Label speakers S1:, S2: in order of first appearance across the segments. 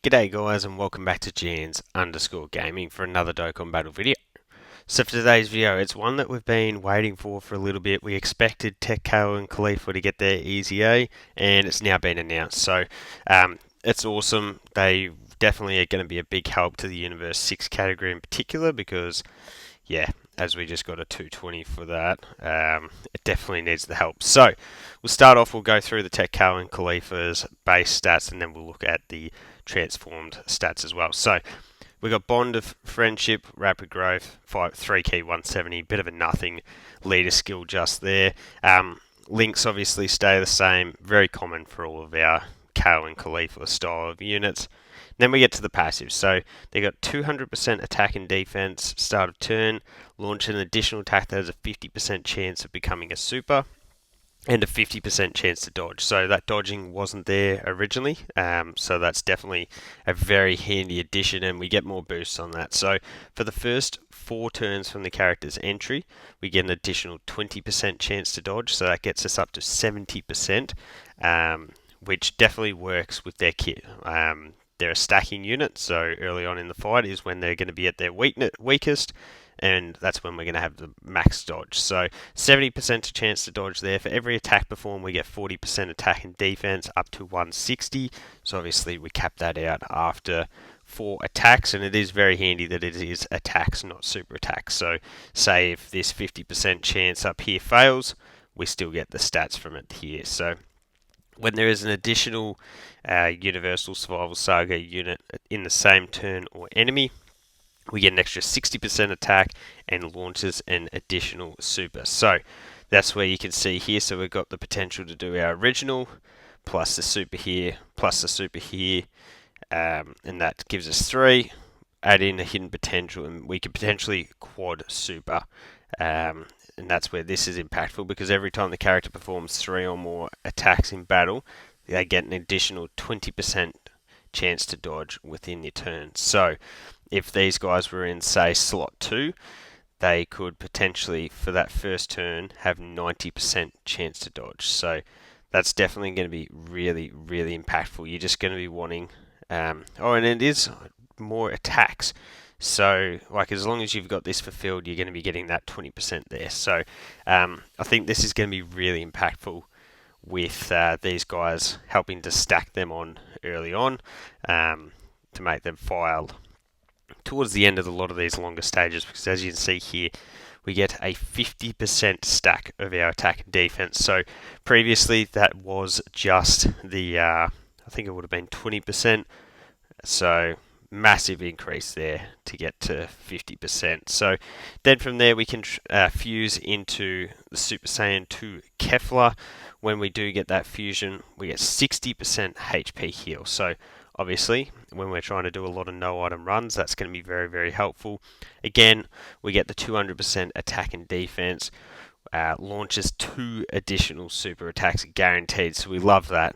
S1: G'day guys and welcome back to Jans_gaming for another Dokkan battle video. So for today's video, it's one that we've been waiting for a little bit. We expected TEQ Kale and Caulifla to get their EZA and it's now been announced. So it's awesome. They definitely are going to be a big help to the Universe 6 category in particular because, yeah, as we just got a 220 for that, it definitely needs the help. So we'll start off, we'll go through the TEQ Kale and Caulifla's base stats and then we'll look at the transformed stats as well. So we got Bond of Friendship, Rapid Growth, 3 key 170, bit of a nothing, leader skill just there. Links obviously stay the same, very common for all of our Kale and Caulifla style of units. Then we get to the passives. So they got 200% attack and defense, start of turn, launch an additional attack that has a 50% chance of becoming a super, and a 50% chance to dodge. So that dodging wasn't there originally, so that's definitely a very handy addition, and we get more boosts on that. So for the first 4 turns from the character's entry, we get an additional 20% chance to dodge, so that gets us up to 70%, which definitely works with their kit. They're a stacking unit, so early on in the fight is when they're going to be at their weakest, and that's when we're going to have the max dodge. So 70% chance to dodge there. For every attack performed, we get 40% attack and defense up to 160. So obviously we cap that out after 4 attacks, and it is very handy that it is attacks, not super attacks. So say if this 50% chance up here fails, we still get the stats from it here. So when there is an additional Universal Survival Saga unit in the same turn or enemy, we get an extra 60% attack and launches an additional super. So that's where you can see here. So we've got the potential to do our original plus the super here, plus the super here, and that gives us 3. Add in a hidden potential, and we could potentially quad super. And that's where this is impactful because every time the character performs 3 or more attacks in battle, they get an additional 20% chance to dodge within your turn. So if these guys were in, say, slot 2, they could potentially, for that first turn, have 90% chance to dodge. So that's definitely going to be really, really impactful. You're just going to be wanting... and it is more attacks. So, like, as long as you've got this fulfilled, you're going to be getting that 20% there. So, I think this is going to be really impactful with these guys helping to stack them on early on to make them file towards the end of a lot of these longer stages. Because as you can see here, we get a 50% stack of our attack and defense. So, previously that was just the, I think it would have been 20%. So, massive increase there to get to 50%. So then from there we can fuse into the Super Saiyan 2 Kefla. When we do get that fusion, we get 60% HP heal. So obviously when we're trying to do a lot of no item runs, that's going to be very, very helpful. Again, we get the 200% attack and defense. Launches 2 additional super attacks guaranteed, so we love that.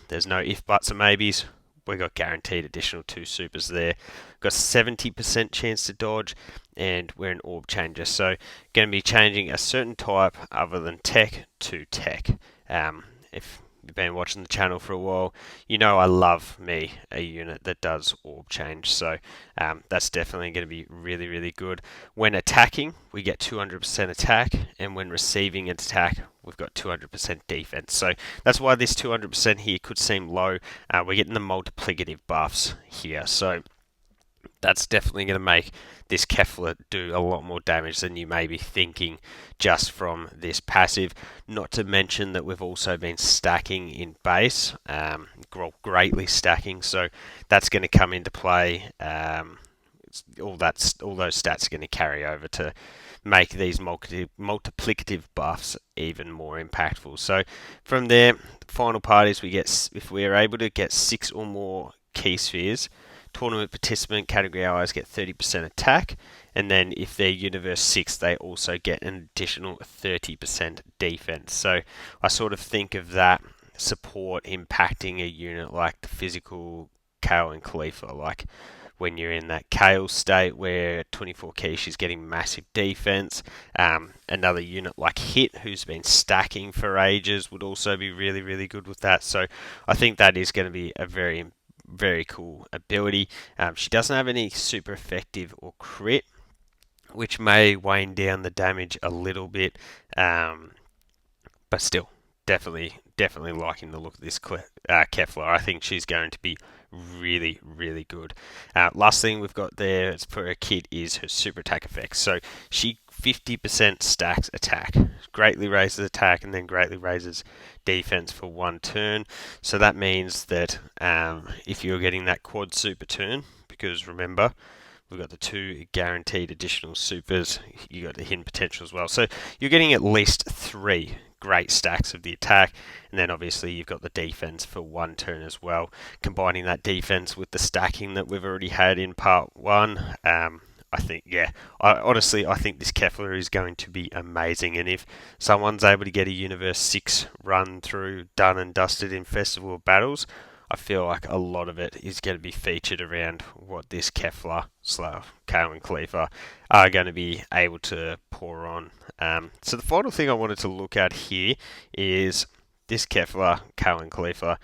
S1: There's no if, buts, or maybes. We got guaranteed additional 2 supers there. Got 70% chance to dodge, and we're an orb changer. So going to be changing a certain type other than tech to tech. If you've been watching the channel for a while, you know I love me a unit that does orb change. So that's definitely going to be really, really good. When attacking, we get 200% attack, and when receiving an attack, we've got 200% defense. So that's why this 200% here could seem low. We're getting the multiplicative buffs here. So that's definitely going to make this Kefla do a lot more damage than you may be thinking just from this passive. Not to mention that we've also been stacking in base, greatly stacking. So that's going to come into play. All those stats are going to carry over to make these multiplicative buffs even more impactful. So from there, the final part is we get, if we are able to get 6 or more key spheres, tournament participant category allies get 30% attack, and then if they're Universe 6, they also get an additional 30% defense. So I sort of think of that support impacting a unit like the physical Kale and Caulifla, like when you're in that Kale state where 24 key she's getting massive defense. Another unit like Hit, who's been stacking for ages, would also be really, really good with that. So I think that is going to be a very very cool ability. She doesn't have any super effective or crit, which may wane down the damage a little bit, but still, definitely liking the look of this Kefla. I think she's going to be really good. Last thing we've got there for her kit is her super attack effects. So she 50% stacks attack, greatly raises attack, and then greatly raises defense for one turn. So that means that if you're getting that quad super turn, because remember, we've got the 2 guaranteed additional supers. You got the hidden potential as well. So you're getting at least 3 great stacks of the attack, and then obviously you've got the defense for one turn as well. Combining that defense with the stacking that we've already had in part 1, I think, yeah, I think this Kefla is going to be amazing. And if someone's able to get a Universe 6 run through done and dusted in Festival of Battles, I feel like a lot of it is going to be featured around what this Kefla, Kale and Caulifla are going to be able to pour on. So the final thing I wanted to look at here is this Kefla, Kale and Caulifla,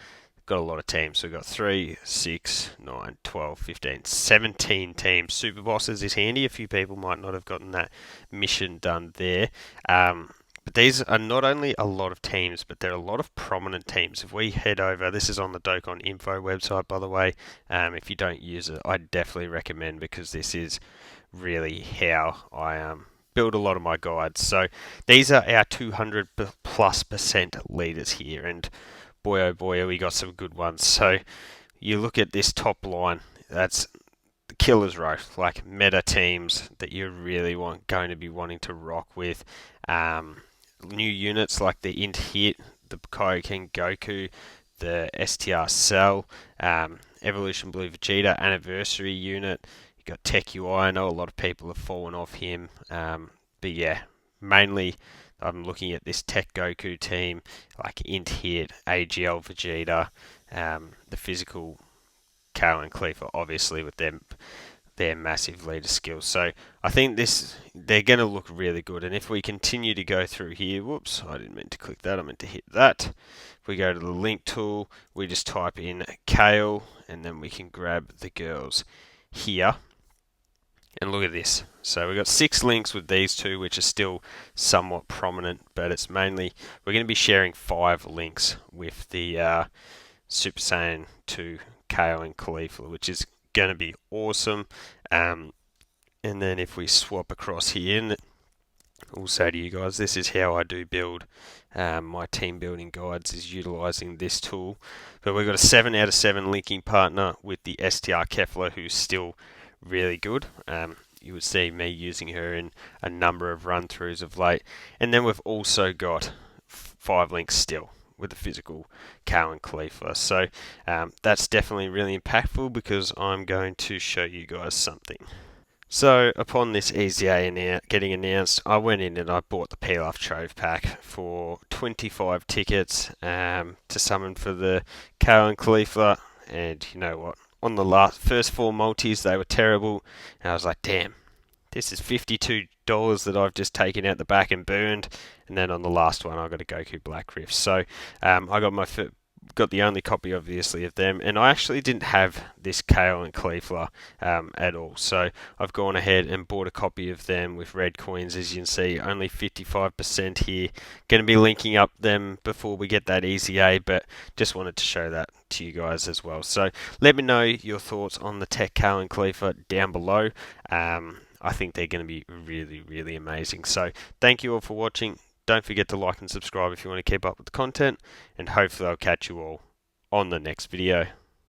S1: got a lot of teams. So we've got 3, 6, 9, 12, 15, 17 teams. Super Bosses is handy. A few people might not have gotten that mission done there. But these are not only a lot of teams, but they're a lot of prominent teams. If we head over, this is on the Dokkan info website, by the way. If you don't use it, I definitely recommend, because this is really how I build a lot of my guides. So these are our 200+% leaders here, and boy oh boy, we got some good ones. So you look at this top line, that's the killer's row, like meta teams that you really going to be wanting to rock with. New units like the Int Hit, the Kaioken Goku, the STR Cell, Evolution Blue Vegeta, Anniversary unit. You got TEQ. I know a lot of people have fallen off him, but yeah, mainly I'm looking at this Tech Goku team, like Int Hit, AGL Vegeta, the physical Kale and Caulifla, obviously with them their massive leader skills. So I think they're going to look really good. And if we continue to go through here, whoops, I didn't mean to click that, I meant to hit that. If we go to the link tool, we just type in Kale, and then we can grab the girls here. And look at this. So we've got 6 links with these 2, which are still somewhat prominent, but it's mainly, we're going to be sharing 5 links with the Super Saiyan 2 Kale and Caulifla, which is going to be awesome. And then if we swap across here, and I'll say to you guys, this is how I do build my team building guides, is utilizing this tool. But we've got a 7 out of 7 linking partner with the STR Kefla, who's still really good. You would see me using her in a number of run-throughs of late. And then we've also got 5 links still with the physical Kale and Caulifla. So that's definitely really impactful, because I'm going to show you guys something. So upon this EZA getting announced, I went in and I bought the Pilaf Trove Pack for 25 tickets to summon for the Kale and Caulifla. And you know what? On the first 4 multis, they were terrible. And I was like, damn, this is $52 that I've just taken out the back and burned. And then on the last one, I got a Goku Black Rift. So I got the only copy, obviously, of them, and I actually didn't have this Kale and Caulifla at all. So I've gone ahead and bought a copy of them with red coins, as you can see, only 55% here. Going to be linking up them before we get that EZA, but just wanted to show that to you guys as well. So let me know your thoughts on the TEQ Kale and Caulifla down below. I think they're going to be really amazing. So thank you all for watching. Don't forget to like and subscribe if you want to keep up with the content, and hopefully I'll catch you all on the next video.